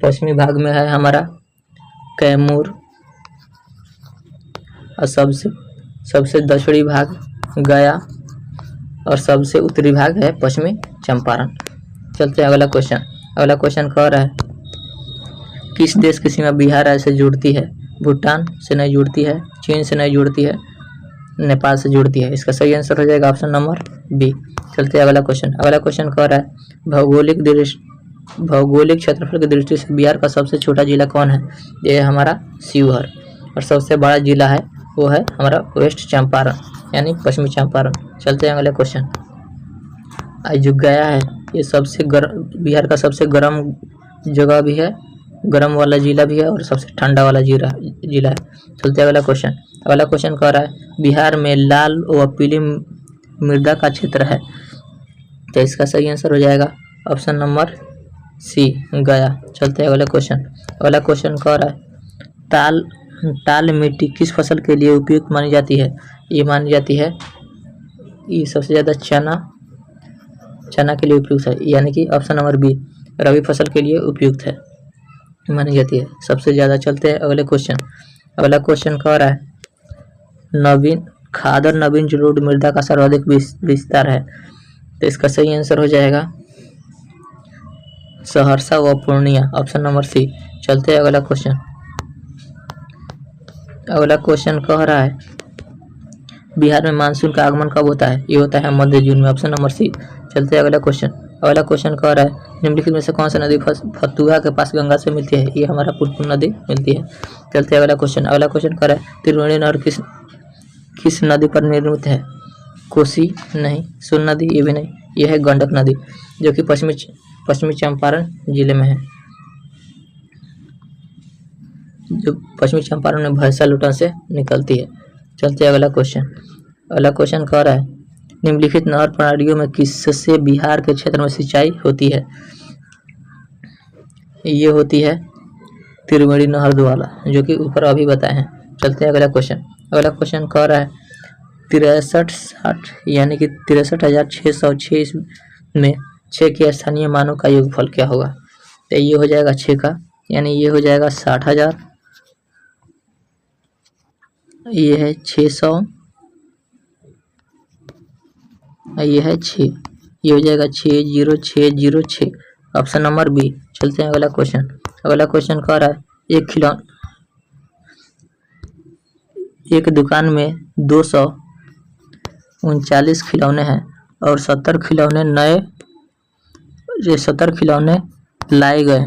पश्चिमी भाग में है हमारा कैमूर, और सबसे दक्षिणी भाग गया, और सबसे उत्तरी भाग है पश्चिमी चंपारण। चलते हैं अगला क्वेश्चन। अगला क्वेश्चन कह रहा है किस देश की सीमा बिहार राज्य से जुड़ती है? भूटान से नहीं जुड़ती है, चीन से नहीं जुड़ती है, नेपाल से जुड़ती है। इसका सही आंसर हो जाएगा ऑप्शन नंबर बी। चलते हैं अगला क्वेश्चन। अगला क्वेश्चन कह रहा है भौगोलिक क्षेत्रफल की दृष्टि से बिहार का सबसे छोटा जिला कौन है? ये है हमारा शिवहर, और सबसे बड़ा जिला है वो है हमारा वेस्ट चंपारण, यानी पश्चिमी चंपारण। चलते हैं अगले क्वेश्चन। आज जो गया है ये सबसे बिहार का सबसे गर्म जगह भी है, गर्म वाला जिला भी है, और सबसे ठंडा वाला जिला है। चलते हैं अगला क्वेश्चन। अगला क्वेश्चन कह रहा है बिहार में लाल व पीली मृदा का क्षेत्र है। तो इसका सही आंसर हो जाएगा ऑप्शन नंबर सी गया। चलते हैं अगला क्वेश्चन। अगला क्वेश्चन कह रहा है टाल मिट्टी किस फसल के लिए उपयुक्त मानी जाती है? ये मानी जाती है ये सबसे ज़्यादा चना के लिए उपयुक्त है, यानी कि ऑप्शन नंबर बी रबी फसल के लिए उपयुक्त है मानी जाती है सबसे ज़्यादा। चलते हैं अगले क्वेश्चन। अगला क्वेश्चन कह रहा है नवीन जलोढ़ मृदा का सर्वाधिक विस्तार है। तो इसका सही आंसर हो जाएगा सहरसा व पूर्णिया। Option number C. चलते हैं अगला क्वेश्चन। अगला क्वेश्चन कह रहा है बिहार में मानसून का आगमन कब होता है? ये होता है मध्य जून में, ऑप्शन नंबर सी। चलते हैं अगला क्वेश्चन। अगला क्वेश्चन कह रहा है निम्नलिखित में से कौन सा नदी फतुहा के पास गंगा से मिलती है? ये हमारा पुनपुन नदी मिलती है। चलते हैं अगला क्वेश्चन। अगला क्वेश्चन कह रहा है त्रिवेणी नहर किस नदी पर निर्मित है? कोसी नहीं, सोन नदी ये भी नहीं, यह है गंडक नदी जो कि पश्चिमी चंपारण जिले में है, जो पश्चिमी चंपारण में भैंसा लुटन से निकलती है। चलते हैं अगला क्वेश्चन। अगला क्वेश्चन कह रहा है निम्नलिखित नहर प्रणालियों में किससे बिहार के क्षेत्र में सिंचाई होती है? ये होती है त्रिवेणी नहर द्वारा, जो कि ऊपर अभी बताए हैं। चलते हैं अगला क्वेश्चन। अगला क्वेश्चन कह रहा है 6360 यानी कि 63,606 में 6 के स्थानीय मानों का योगफल क्या होगा? तो ये हो जाएगा 6 का, यानी ये हो जाएगा 60,000, ये है 600, ये है 6, ये हो जाएगा 60606, ऑप्शन नंबर बी। चलते हैं अगला क्वेश्चन। अगला क्वेश्चन कह रहा है एक दुकान में 239 खिलौने हैं और 70 खिलौने लाए गए,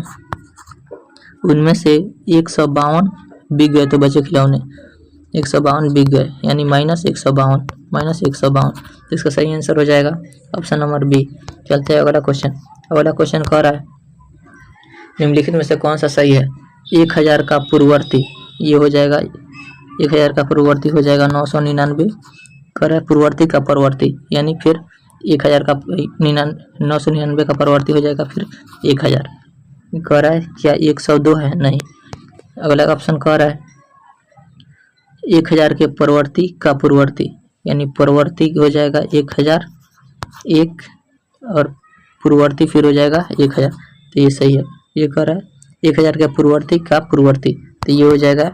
उनमें से 152 बिक गए, तो बचे खिलौने 152 बिक गए, यानी -152, तो इसका सही आंसर हो जाएगा ऑप्शन नंबर बी। चलते हैं अगला क्वेश्चन। अगला क्वेश्चन कह रहा है निम्नलिखित में से कौन सा सही है? 1000 का पूर्ववर्ती, ये हो जाएगा 1000 का पूर्ववर्ती हो जाएगा 999, कर है पूर्ववर्ती का परवर्ती, यानी फिर 1000 का 999 का परवर्ती हो जाएगा फिर 1000। कह रहा है क्या 102 है? नहीं। अगला ऑप्शन कह रहा है 1000 के परवर्ती का पूर्ववर्ती, यानी परवर्ती हो जाएगा 1001 और पूर्ववर्ती फिर हो जाएगा 1000, तो ये सही है। ये कह रहा है 1000 के पूर्ववर्ती का पूर्ववर्ती, तो ये हो जाएगा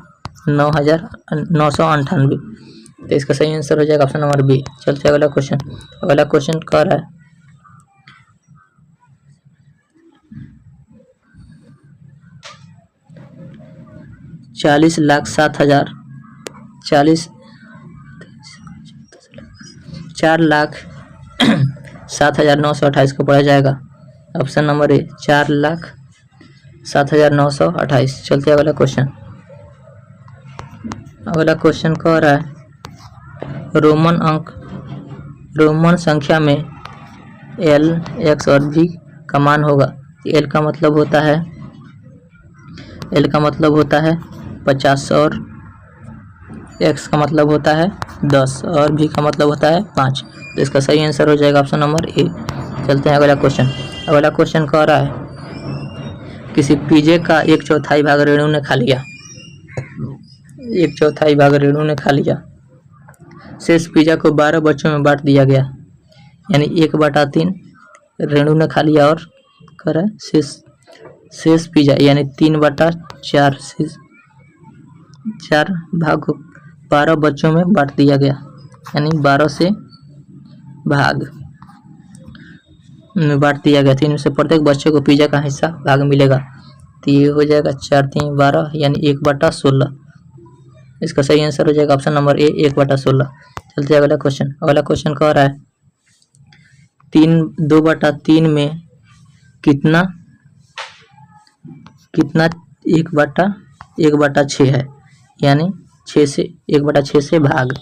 998, तो इसका सही आंसर हो जाएगा ऑप्शन नंबर बी। चलते अगला क्वेश्चन। अगला क्वेश्चन कह रहा है 4,07,928 को पढ़ा जाएगा, ऑप्शन नंबर ए 4,07,928। चलते अगला क्वेश्चन। अगला क्वेश्चन कह रहा है रोमन संख्या में एल, एक्स और भी का मान होगा। एल का मतलब होता है 50 और एक्स का मतलब होता है 10 और भी का मतलब होता है 5, तो इसका सही आंसर हो जाएगा ऑप्शन नंबर ए। चलते हैं अगला क्वेश्चन। अगला क्वेश्चन कह रहा है किसी पिज्जे का 1/4 भाग रेणु ने खा लिया, 1/4 भाग रेणु ने खा लिया, शेष पिज्जा को 12 बच्चों में बांट दिया गया, यानी 1/3 रेणु ने खा लिया और कर शेष पिज्जा यानी 3/4 4 भाग को 12 बच्चों में बांट दिया गया, यानी 12 से भाग में बांट दिया गया, तो इनमें से प्रत्येक बच्चे को पिज्जा का हिस्सा भाग मिलेगा, तो ये हो जाएगा 4 3 12 यानी 1/16। इसका सही आंसर हो जाएगा ऑप्शन नंबर ए 1/16। चलते अगला क्वेश्चन। अगला क्वेश्चन कह रहा है 2/3 में कितना 1/6 है, यानी 6 से 1/6 से भाग,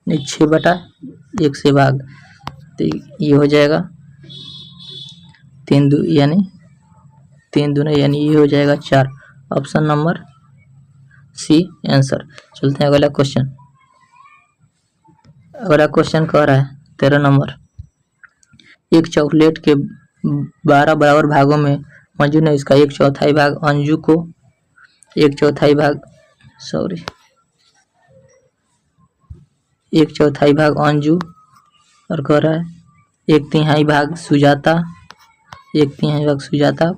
नहीं 6/1 से भाग, तो ये हो जाएगा 3 दूना यानी ये हो जाएगा 4, ऑप्शन नंबर सी आंसर। चलते हैं अगला क्वेश्चन। अगला क्वेश्चन कह रहा है 13 नंबर, एक चॉकलेट के 12 बराबर भागों में मंजू ने इसका 1/4 भाग अंजू को 1/4 भाग अंजू और कह रहा है 1/3 भाग सुजाता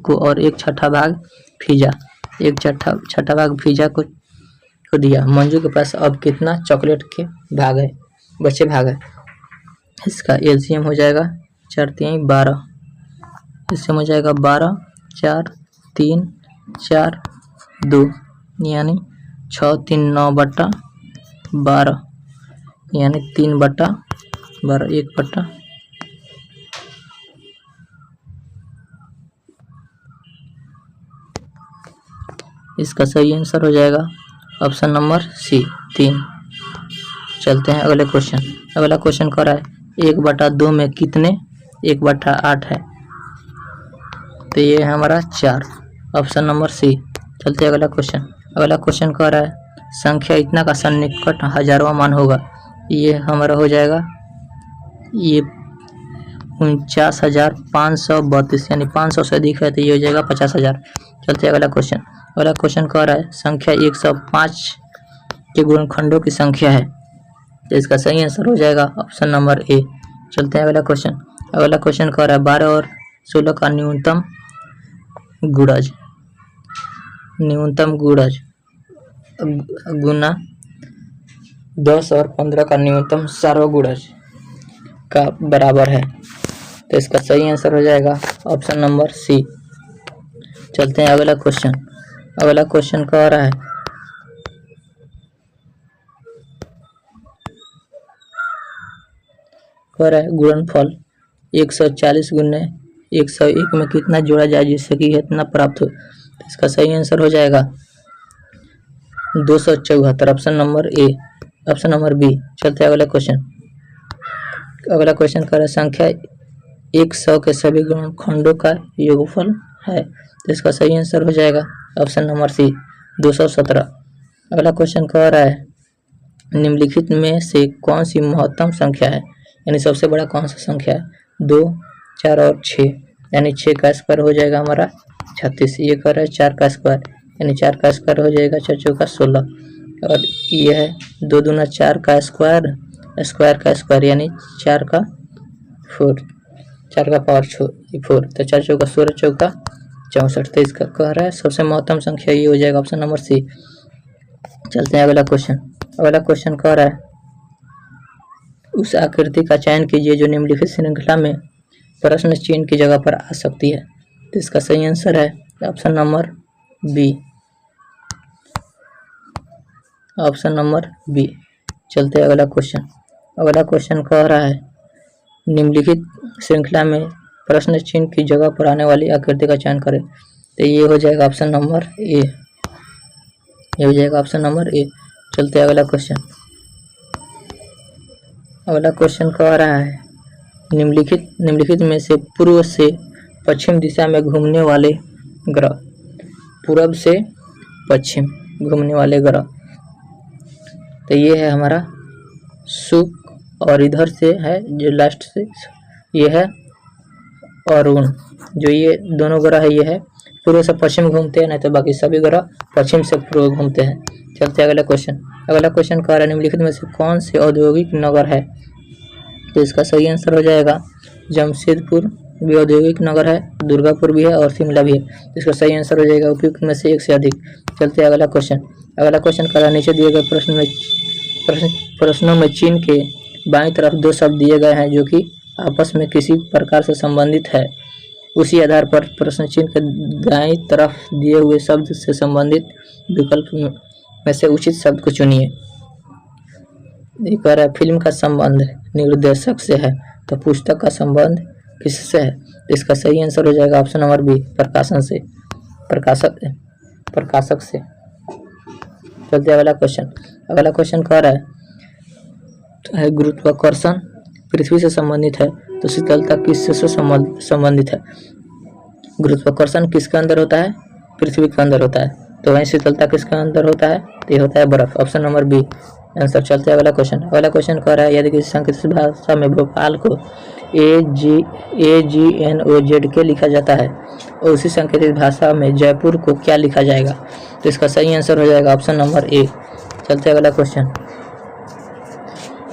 को और 1/6 भाग फीजा 1/6 भाग फीजा को दिया। मंजू के पास अब कितना चॉकलेट के बचे भाग है? इसका एलसीएम हो जाएगा 4 3 12, इससे हो जाएगा 12 4 3 4 2 यानी 6 3 9/12, यानी 3/12 1/। इसका सही आंसर हो जाएगा ऑप्शन नंबर सी 3। चलते हैं अगले क्वेश्चन। अगला क्वेश्चन कह रहा है 1/2 में कितने 1/8 है, तो ये है हमारा 4, ऑप्शन नंबर सी। चलते हैं अगला क्वेश्चन। अगला क्वेश्चन कह रहा है संख्या इतना का सन्निकट हजारवां मान होगा, ये हमारा हो जाएगा ये 49,532, यानी 500 से अधिक है तो ये हो जाएगा 50,000। चलते हैं अगला क्वेश्चन। अगला क्वेश्चन कह रहा है संख्या 105 के गुणनखंडों की संख्या है, तो इसका सही आंसर हो जाएगा ऑप्शन नंबर ए। चलते हैं अगला क्वेश्चन। अगला क्वेश्चन कह रहा है 12 और 16 का न्यूनतम गुणज गुना 10 और 15 का न्यूनतम सार्वगुणज का बराबर है, तो इसका सही आंसर हो जाएगा ऑप्शन नंबर सी। चलते हैं अगला क्वेश्चन। अगला क्वेश्चन कह रहा है गुणनफल 140 गुने 101 में कितना जोड़ा जाए जिससे कि इतना प्राप्त हो, तो इसका सही आंसर हो जाएगा 274, option number A. Option number B. चलते हैं अगला क्वेश्चन। अगला क्वेश्चन कह रहा है संख्या 100 के सभी गुणनखंडों का योगफल है, तो इसका सही आंसर हो जाएगा ऑप्शन नंबर सी 217। अगला क्वेश्चन कह रहा है निम्नलिखित में से कौन सी महत्तम संख्या है, यानी सबसे बड़ा कौन सा संख्या है, 2, 4 और 6, यानी 6 का स्क्वायर हो जाएगा हमारा 36। ये कह रहा है 4 का स्क्वायर, यानी 4 का स्क्वायर हो जाएगा 4 चौका 16, और ये है 2 दूना 4 का स्क्वायर, स्क्वायर का स्क्वायर यानी 4 का 4, 4 का पावर 4, तो 4 चौका 16 चौका 64, तो इसका कह रहा है सबसे महत्तम संख्या ये हो जाएगा ऑप्शन नंबर सी। चलते हैं अगला क्वेश्चन। अगला क्वेश्चन कह रहा है उस आकृति का चयन कीजिए जो निम्नलिखित श्रृंखला में प्रश्न चिन्ह की जगह पर आ सकती है, तो इसका सही आंसर है option number B, option number B. चलते हैं अगला क्वेश्चन। अगला क्वेश्चन कह रहा है निम्नलिखित श्रृंखला में प्रश्न चिन्ह की जगह पर आने वाली आकृति का चयन करें, तो ये हो जाएगा ऑप्शन नंबर ए, ये हो जाएगा ऑप्शन नंबर ए। चलते हैं अगला क्वेश्चन। अगला क्वेश्चन कह रहा है निम्नलिखित में से पूर्व से पश्चिम दिशा में घूमने वाले ग्रह, पूरब से पश्चिम घूमने वाले ग्रह, तो ये है हमारा शुक्र, और इधर से है जो लास्ट से ये है अरुण, जो ये दोनों ग्रह है ये है पूर्व से पश्चिम घूमते हैं, नहीं तो बाकी सभी ग्रह पश्चिम से पूर्व घूमते हैं। चलते हैं अगला क्वेश्चन। अगला क्वेश्चन कह रहा है निम्नलिखित में से कौन से औद्योगिक नगर है, तो इसका सही आंसर हो जाएगा जमशेदपुर भी औद्योगिक नगर है, दुर्गापुर भी है और शिमला भी है, तो इसका सही आंसर हो जाएगा उपयुक्त में से एक से अधिक। चलते हैं अगला क्वेश्चन। अगला क्वेश्चन कह रहा है नीचे दिए गए प्रश्नों में चिन्ह के बाईं तरफ 2 शब्द दिए गए हैं जो कि आपस में किसी प्रकार से संबंधित है, उसी आधार पर प्रश्न चिन्ह के दाईं तरफ दिए हुए शब्द से संबंधित विकल्प में से उचित शब्द को चुनिए। ये कह रहा है फिल्म का संबंध निर्देशक से है, तो पुस्तक का संबंध किससे है, तो इसका सही आंसर हो जाएगा ऑप्शन नंबर बी, प्रकाशन से, प्रकाशक से। चलते अगला क्वेश्चन। अगला क्वेश्चन कह रहा है गुरुत्वाकर्षण पृथ्वी से संबंधित है, तो शीतलता किससे संबंधित है। गुरुत्वाकर्षण किसके अंदर होता है, पृथ्वी के अंदर होता है, तो वहीं शीतलता किसके अंदर होता है, तो ये होता है बर्फ, ऑप्शन नंबर बी आंसर। चलते हैं अगला क्वेश्चन। अगला क्वेश्चन कह रहा है यदि किसी सांकेतिक भाषा में भोपाल को AGNOZK लिखा जाता है और उसी सांकेतिक भाषा में जयपुर को क्या लिखा जाएगा, तो इसका सही आंसर हो जाएगा ऑप्शन नंबर ए। चलते हैं अगला क्वेश्चन।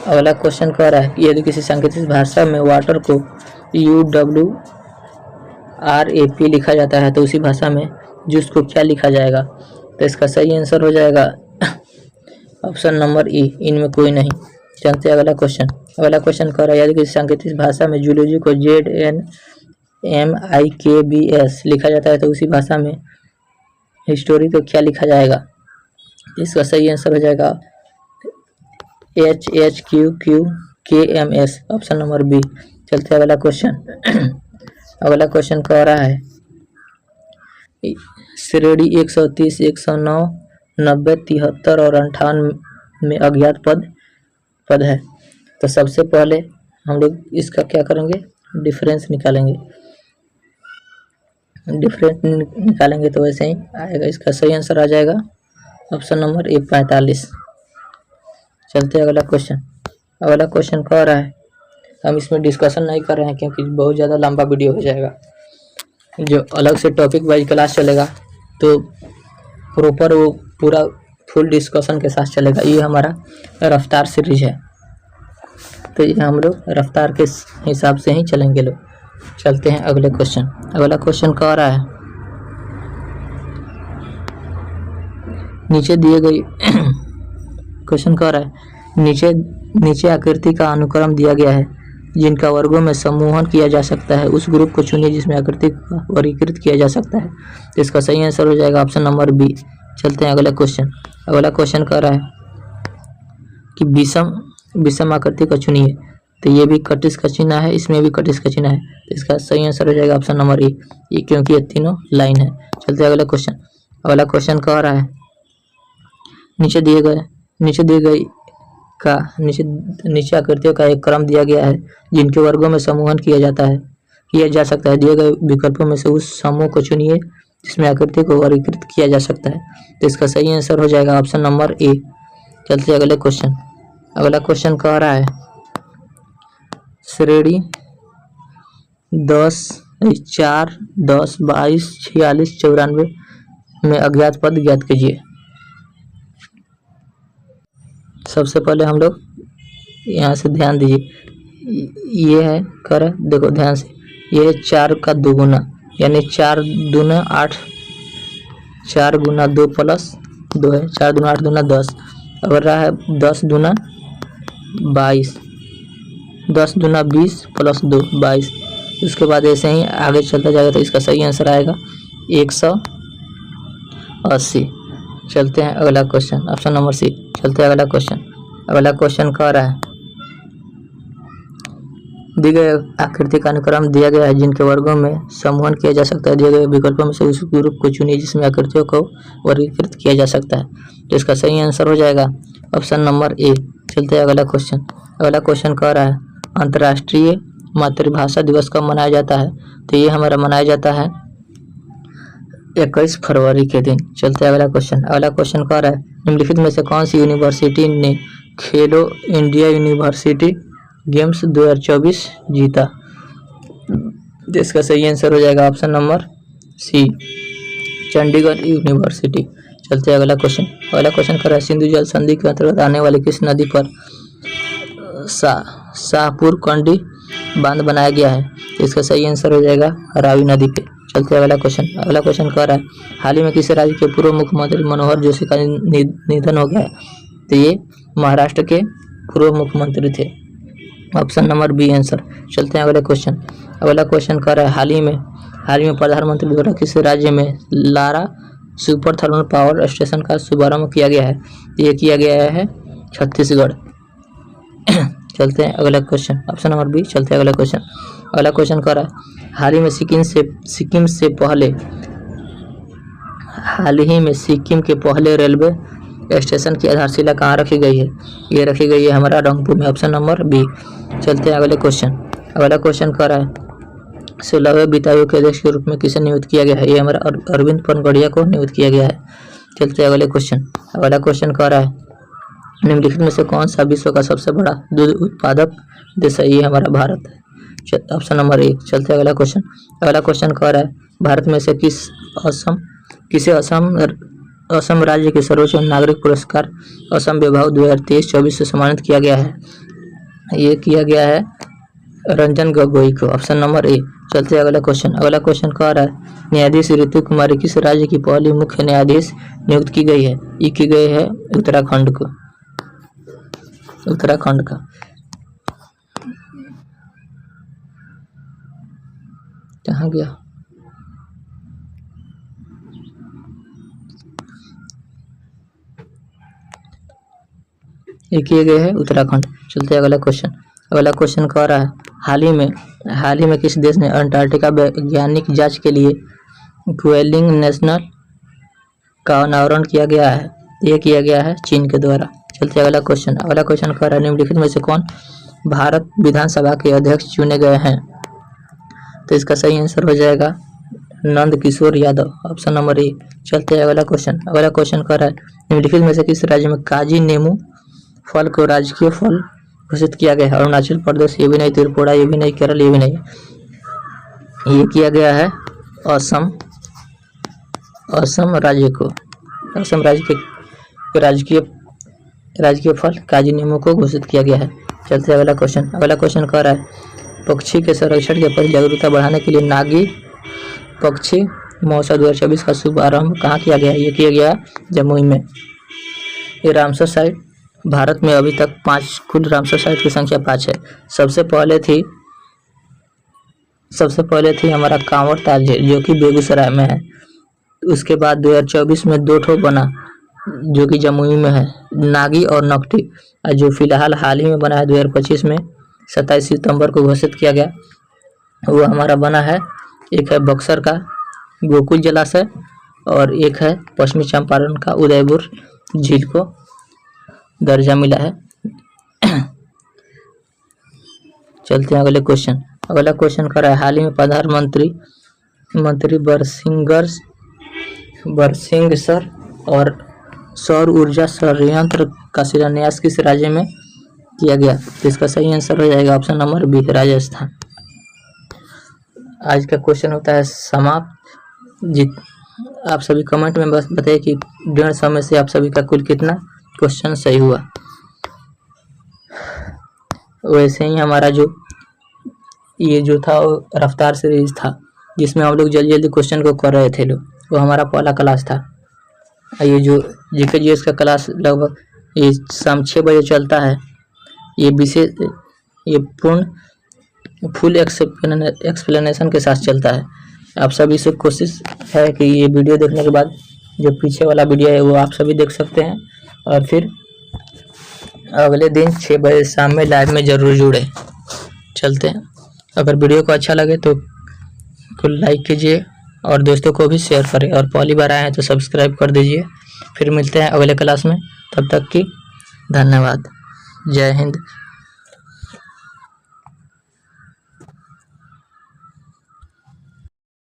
अगला क्वेश्चन कह रहा है कि यदि किसी सांकेतिक भाषा में वाटर को UWRAP लिखा जाता है तो उसी भाषा में जूस को क्या लिखा जाएगा, तो इसका सही आंसर हो जाएगा ऑप्शन नंबर ई, इनमें कोई नहीं। चलते हैं अगला क्वेश्चन। अगला क्वेश्चन कह रहा है यदि किसी सांकेतिक भाषा में जूलॉजी को ZNMIKBS लिखा जाता है तो उसी भाषा में हिस्टोरी को क्या लिखा जाएगा, इसका सही आंसर हो जाएगा HHQQKMS, ऑप्शन नंबर बी। चलते हैं अगला क्वेश्चन। अगला क्वेश्चन कह रहा है श्रेणी 130, 109, 90, 73 और 58 में अज्ञात पद है। तो सबसे पहले हम लोग इसका क्या करेंगे, डिफरेंस निकालेंगे। डिफरेंस निकालेंगे तो वैसे ही आएगा। इसका सही आंसर आ जाएगा ऑप्शन नंबर ए 45। चलते हैं अगला क्वेश्चन। अगला क्वेश्चन कह रहा है, हम इसमें डिस्कशन नहीं कर रहे हैं क्योंकि बहुत ज़्यादा लंबा वीडियो हो जाएगा। जो अलग से टॉपिक वाइज क्लास चलेगा तो प्रॉपर वो पूरा फुल डिस्कशन के साथ चलेगा। ये हमारा रफ्तार सीरीज है, तो ये हम लोग रफ्तार के हिसाब से ही चलेंगे लोग। चलते हैं अगले क्वेश्चन। अगला क्वेश्चन कह रहा है नीचे दिए गए क्वेश्चन कह रहा है नीचे आकृति का अनुक्रम दिया गया है जिनका वर्गों में समूहन किया जा सकता है, उस ग्रुप को चुनिए जिसमें आकृति का वर्गीकृत किया जा सकता है। तो इसका सही आंसर हो जाएगा ऑप्शन नंबर बी। चलते हैं अगला क्वेश्चन। अगला क्वेश्चन कह रहा है कि विषम आकृति को चुनिए। तो ये भी कटिस का चिन्ह है, इसमें भी कटिस का चिन्ह है। तो इसका सही आंसर हो जाएगा ऑप्शन नंबर ए, ये क्योंकि ये तीनों लाइन है। चलते हैं अगला क्वेश्चन। अगला क्वेश्चन कह रहा है नीचे नीचे आकृतियों का एक क्रम दिया गया है जिनके वर्गों में समूहन किया जा सकता है। दिए गए विकल्पों में से उस समूह को चुनिए जिसमें आकृति को वर्गीकृत किया जा सकता है। तो इसका सही आंसर हो जाएगा ऑप्शन नंबर ए। चलते हैं अगले क्वेश्चन। अगला क्वेश्चन कह रहा है श्रेणी 10, 4, 10, 22, 46, 94 में अज्ञात पद ज्ञात कीजिए। सबसे पहले हम लोग यहाँ से ध्यान दीजिए, ये है कर देखो ध्यान से, ये है 4 का दोगुना यानी 4 दूना 8, 4 गुना 2 प्लस 2 है, 4 दूना 8 दूना 10। अगर रहा है 10 दूना 22, 10 दूना 20 प्लस 2 22। उसके बाद ऐसे ही आगे चलता जाएगा तो इसका सही आंसर आएगा 180। चलते हैं अगला क्वेश्चन, ऑप्शन नंबर सी। चलते हैं अगला क्वेश्चन। अगला क्वेश्चन कह रहा है दिए गए आकृति का अनुक्रम दिया गया है जिनके वर्गों में समूहन किया जा सकता है। दिए गए विकल्पों में से उस ग्रुप को चुनिए जिसमें आकृतियों को वर्गीकृत किया जा सकता है। तो इसका सही आंसर हो जाएगा ऑप्शन नंबर ए। चलते हैं अगला क्वेश्चन। अगला क्वेश्चन कह रहा है अंतर्राष्ट्रीय मातृभाषा दिवस कब मनाया जाता है। तो ये हमारा मनाया जाता है 21 फरवरी के दिन। चलते हैं अगला क्वेश्चन। अगला क्वेश्चन कह रहा है निम्नलिखित में से कौन सी यूनिवर्सिटी ने खेलो इंडिया यूनिवर्सिटी गेम्स 2024 जीता। जिसका सही आंसर हो जाएगा option number C, Chandigarh university. चलते हैं अगला क्वेश्चन। अगला क्वेश्चन कर रहा है सिंधु जल संधि के अंतर्गत आने वाली किस नदी पर शाहपुर कंडी बांध बनाया गया है। इसका सही आंसर हो जाएगा रावी नदी पे। चलते हैं अगला क्वेश्चन। अगला क्वेश्चन कह रहा है हाल ही में किस राज्य के पूर्व मुख्यमंत्री मनोहर जोशी का निधन हो गया है। तो ये महाराष्ट्र के पूर्व मुख्यमंत्री थे, ऑप्शन नंबर बी आंसर। चलते हैं अगले क्वेश्चन। अगला क्वेश्चन कह रहा है हाल ही में प्रधानमंत्री द्वारा किस राज्य में Lara super thermal power station का शुभारंभ किया गया है। ये किया गया है छत्तीसगढ़। चलते हैं अगला क्वेश्चन, ऑप्शन नंबर बी। चलते हैं अगला क्वेश्चन। अगला क्वेश्चन कह रहा है हाल ही में सिक्किम के पहले रेलवे स्टेशन की आधारशिला कहाँ रखी गई है। ये रखी गई है हमारा रंगपुर में, ऑप्शन नंबर बी। चलते हैं अगले क्वेश्चन। अगला क्वेश्चन कह रहा है 16वें वित्त आयोग के अध्यक्ष के रूप में किसे नियुक्त किया गया है। ये हमारा अरविंद पनगड़िया को नियुक्त किया गया है। चलते हैं अगले क्वेश्चन। अगला क्वेश्चन कह रहा है निम्नलिखित में से कौन सा विश्व का सबसे बड़ा दूध उत्पादक देश है। ये हमारा भारत है, ऑप्शन नंबर 1। चलते हैं अगला क्वेश्चन। अगला क्वेश्चन कह रहा है भारत में से किसे असम राज्य के सर्वोच्च नागरिक पुरस्कार असम विभाग 2023-24 से सम्मानित किया गया है। ये किया गया है रंजन गोगोई को, ऑप्शन नंबर ए। चलते हैं अगला क्वेश्चन। अगला क्वेश्चन कह रहा है न्यायाधीश ऋतु कुमारी किस राज्य की पहली मुख्य न्यायाधीश नियुक्त की गई है। ये की गई है उत्तराखंड का। कहाँ गया। ये किए गए हैं उत्तराखंड। चलते हैं अगला क्वेश्चन। अगला क्वेश्चन कह रहा है हाल ही में किस देश ने अंटार्कटिका वैज्ञानिक जांच के लिए क्वेलिंग नेशनल का अनावरण किया गया है? ये किया गया है चीन के द्वारा। चलते हैं अगला क्वेश्चन। अगला क्वेश्चन कह रहा है निम्नलिखित में से कौन भारत विधानसभा के अध्यक्ष चुने गए हैं? तो इसका सही आंसर हो जाएगा नंद किशोर यादव, ऑप्शन नंबर ए। चलते हैं अगला क्वेश्चन। अगला क्वेश्चन कह रहा है निम्नलिखित में से किस राज्य में काजी नींबू फल को राजकीय फल घोषित किया गया है? अरुणाचल प्रदेश, ये भी नहीं, त्रिपुरा ये भी नहीं, केरल ये भी नहीं, ये किया गया है असम राज्य को। असम राज्य के राजकीय फल काजी नींबू को घोषित किया गया है। चलते हैं अगला क्वेश्चन। अगला क्वेश्चन कह रहा है पक्षी के संरक्षण के प्रति जागरूकता बढ़ाने के लिए नागी पक्षी महोत्सव 2024 का शुभारंभ कहाँ किया गया है? ये किया गया जमुई में। ये रामसर साइट, भारत में अभी तक 5 कुल रामसर साइट की संख्या 5 है। सबसे पहले थी हमारा कांवर ताल झील जो कि बेगूसराय में है। उसके बाद 2024 में 2 ठो बना जो कि जमुई में है, नागी और नकटी। जो फिलहाल हाल ही में बना है 2025 में 27 सितंबर को घोषित किया गया, वो हमारा बना है। एक है बक्सर का गोकुल जलाशय और एक है पश्चिमी चंपारण का उदयपुर झील को दर्जा मिला है। चलते हैं अगले क्वेश्चन। अगला क्वेश्चन कर रहा है हाल ही में प्रधानमंत्री बरसिंघसर और सौर ऊर्जा संयंत्र का शिलान्यास किस राज्य में किया गया? तो इसका सही आंसर हो जाएगा ऑप्शन नंबर बी, राजस्थान। आज का क्वेश्चन होता है समाप्त। आप सभी कमेंट में बस बताइए कि 150 में से आप सभी का कुल कितना क्वेश्चन सही हुआ। वैसे ही हमारा ये जो था वो रफ्तार सीरीज था जिसमें हम लोग जल्दी जल्दी क्वेश्चन को कर रहे थे लोग, वो हमारा पहला क्लास था। ये जो जीके जीएस का क्लास लगभग ये शाम 6 बजे चलता है। ये पूर्ण फुल एक्सप्लेनेशन के साथ चलता है। आप सभी से कोशिश है कि ये वीडियो देखने के बाद जो पीछे वाला वीडियो है वो आप सभी देख सकते हैं और फिर अगले दिन 6 बजे शाम में लाइव में ज़रूर जुड़े। चलते हैं। अगर वीडियो को अच्छा लगे तो लाइक कीजिए और दोस्तों को भी शेयर करें, और पहली बार आए हैं तो सब्सक्राइब कर दीजिए। फिर मिलते हैं अगले क्लास में, तब तक की धन्यवाद। जय हिंद।